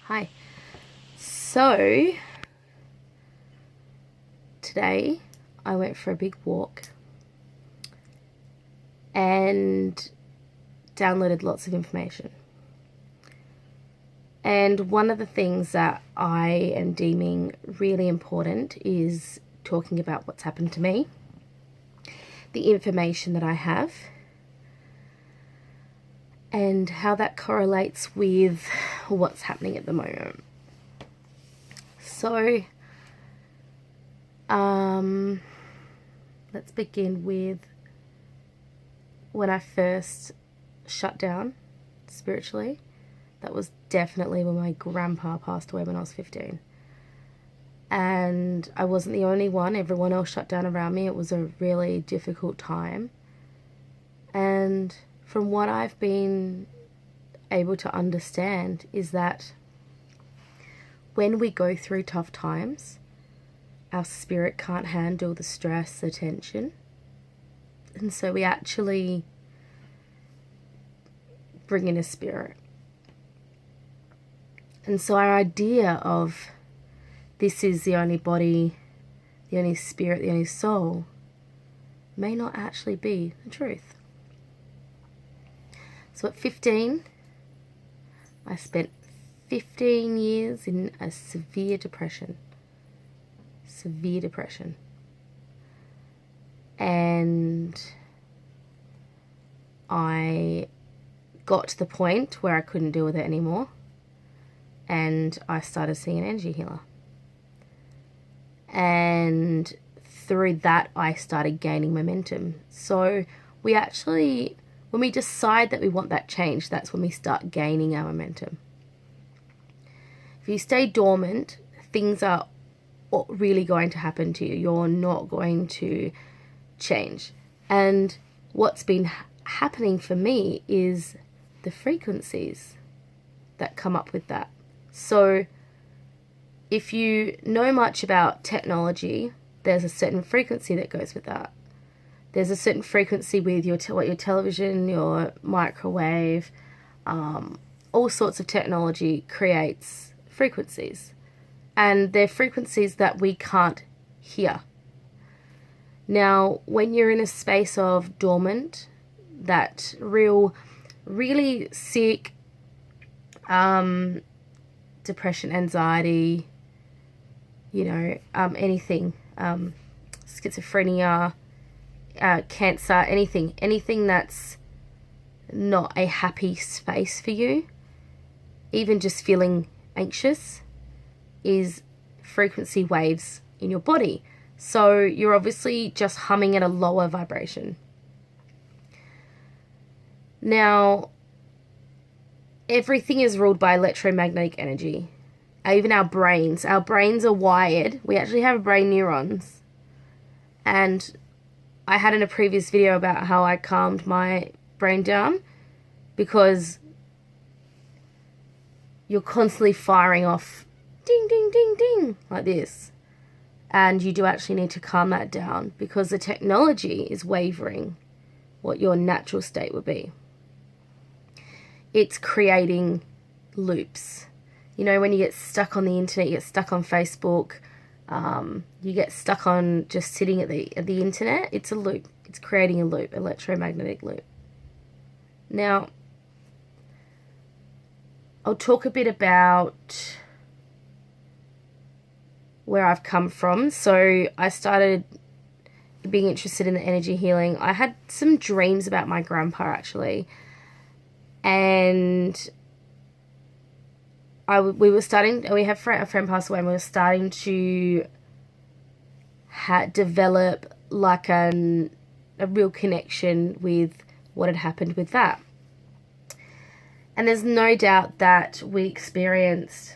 Hi. So, today I went for a big walk and downloaded lots of information. And one of the things that I am deeming really important is talking about what's happened to me, the information that I have, and how that correlates with what's happening at the moment. So, let's begin with when I first shut down spiritually. That was definitely when my grandpa passed away when I was 15. And I wasn't the only one. Everyone else shut down around me. It was a really difficult time. And from what I've been able to understand is that when we go through tough times, our spirit can't handle the stress, the tension. And so we actually bring in a spirit. And so our idea of this is the only body, the only spirit, the only soul, may not actually be the truth. So at 15, I spent 15 years in a severe depression. And I got to the point where I couldn't deal with it anymore. And I started seeing an energy healer. And through that, I started gaining momentum. So we actually, when we decide that we want that change, that's when we start gaining our momentum. If you stay dormant, things are really going to happen to you. You're not going to change. And what's been happening for me is the frequencies that come up with that. So if you know much about technology, there's a certain frequency that goes with that. There's a certain frequency with your television, your microwave, all sorts of technology creates frequencies. And they're frequencies that we can't hear. Now, when you're in a space of dormant, that really sick, depression, anxiety, anything, schizophrenia, cancer, anything that's not a happy space for you, even just feeling anxious, is frequency waves in your body. So you're obviously just humming at a lower vibration. Now, everything is ruled by electromagnetic energy. Even our brains are wired. We actually have brain neurons. And I had in a previous video about how I calmed my brain down, because you're constantly firing off ding, ding, ding, ding, like this. And you do actually need to calm that down, because the technology is wavering what your natural state would be. It's creating loops. When you get stuck on the internet, you get stuck on Facebook, you get stuck on just sitting at the internet, it's a loop. It's creating a loop, electromagnetic loop. Now, I'll talk a bit about where I've come from. So I started being interested in the energy healing. I had some dreams about my grandpa, actually. And we had a friend pass away, and we were starting to develop like a real connection with what had happened with that. And there's no doubt that we experienced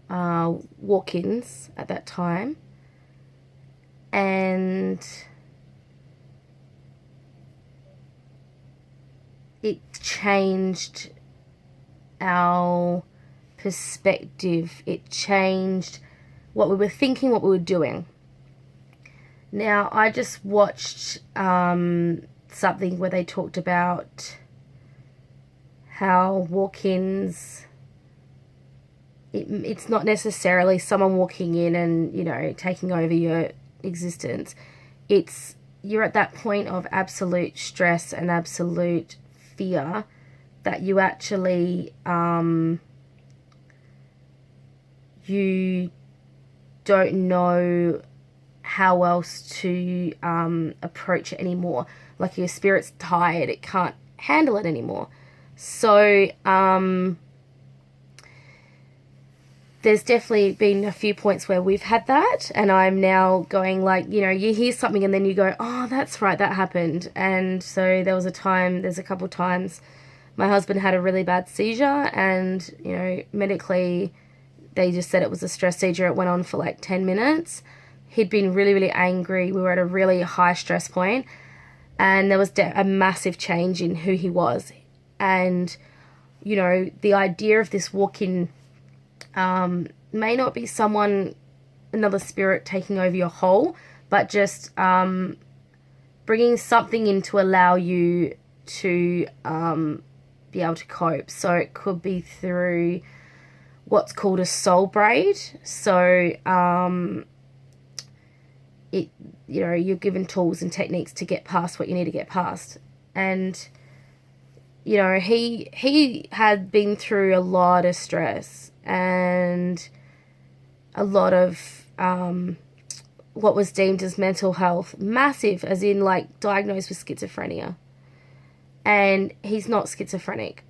walk-ins at that time, and it changed our perspective. It changed what we were thinking, what we were doing. Now, I just watched something where they talked about how walk-ins, it's not necessarily someone walking in and, you know, taking over your existence. It's, you're at that point of absolute stress and absolute fear that you actually, you don't know how else to approach it anymore. Like your spirit's tired, it can't handle it anymore. So there's definitely been a few points where we've had that, and I'm now going like, you know, you hear something and then you go, oh, that's right, that happened. And so there's a couple times my husband had a really bad seizure, and, you know, medically they just said it was a stress seizure. It went on for like 10 minutes. He'd been really, really angry. We were at a really high stress point, and there was a massive change in who he was. And, you know, the idea of this walk-in may not be another spirit taking over your whole, but just bringing something in to allow you to be able to cope. So it could be through what's called a soul braid. So you're given tools and techniques to get past what you need to get past. And, you know, he had been through a lot of stress and a lot of what was deemed as mental health, massive, as in like diagnosed with schizophrenia. And he's not schizophrenic.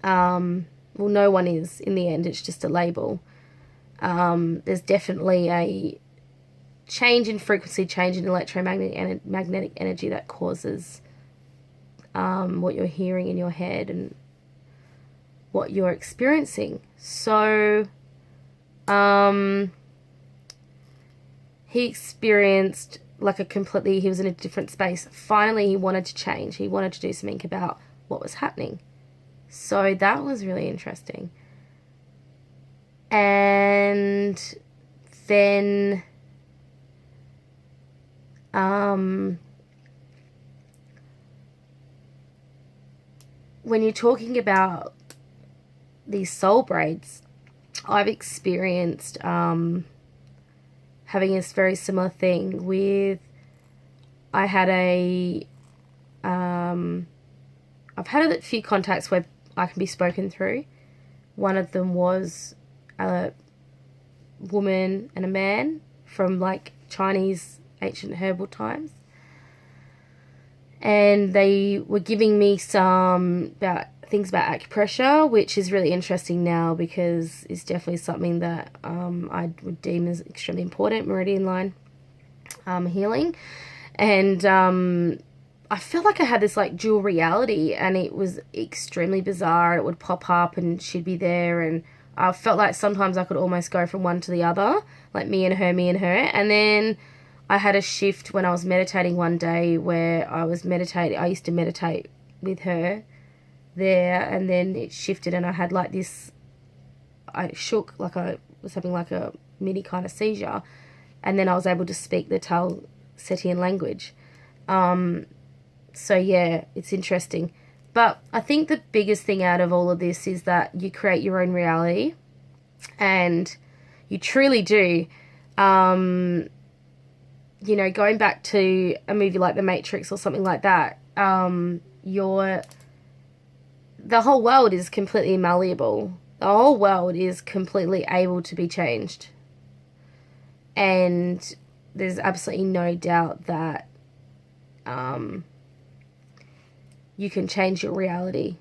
Well, no one is in the end. It's just a label. There's definitely a change in frequency, change in electromagnetic energy that causes what you're hearing in your head and what you're experiencing. So he experienced like he was in a different space. Finally, he wanted to change. He wanted to do something about what was happening. So that was really interesting. And then when you're talking about these soul braids, I've experienced having this very similar thing with, I've had a few contacts where I can be spoken through. One of them was a woman and a man from like Chinese ancient herbal times. And they were giving me some things about acupressure, which is really interesting now because it's definitely something that I would deem as extremely important, meridian line healing. And I felt like I had this like dual reality, and it was extremely bizarre. It would pop up and she'd be there, and I felt like sometimes I could almost go from one to the other, like me and her. And then I had a shift when I was meditating one day where I used to meditate with her there, and then it shifted and I had like this, I shook like I was having like a mini kind of seizure, and then I was able to speak the cetian language. So yeah, it's interesting. But I think the biggest thing out of all of this is that you create your own reality, and you truly do. You know, going back to a movie like The Matrix or something like that, the whole world is completely malleable. The whole world is completely able to be changed. And there's absolutely no doubt that you can change your reality.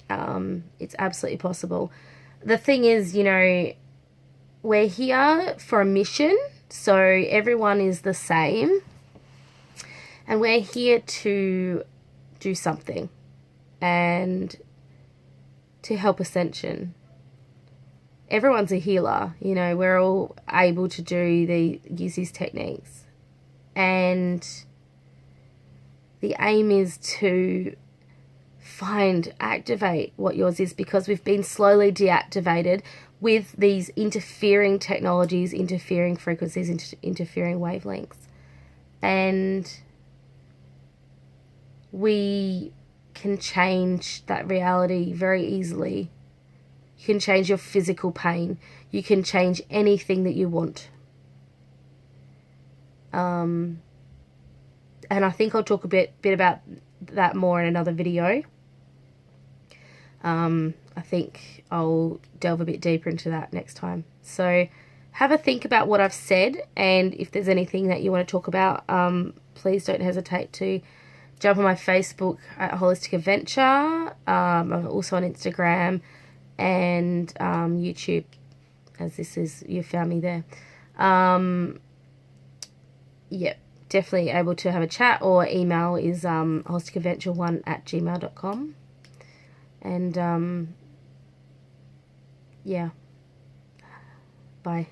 It's absolutely possible. The thing is, you know, we're here for a mission, so everyone is the same, and we're here to do something and to help ascension. Everyone's a healer, you know, we're all able to use these techniques, and the aim is to activate what yours is, because we've been slowly deactivated with these interfering technologies, interfering frequencies, interfering wavelengths. And we can change that reality very easily. You can change your physical pain. You can change anything that you want. And I think I'll talk a bit about that more in another video. I think I'll delve a bit deeper into that next time. So have a think about what I've said, and if there's anything that you want to talk about, please don't hesitate to jump on my Facebook at Holistic Adventure. I'm also on Instagram and YouTube, as this is, you found me there. Yep, definitely able to have a chat, or email is holisticadventure1@gmail.com. And yeah, bye.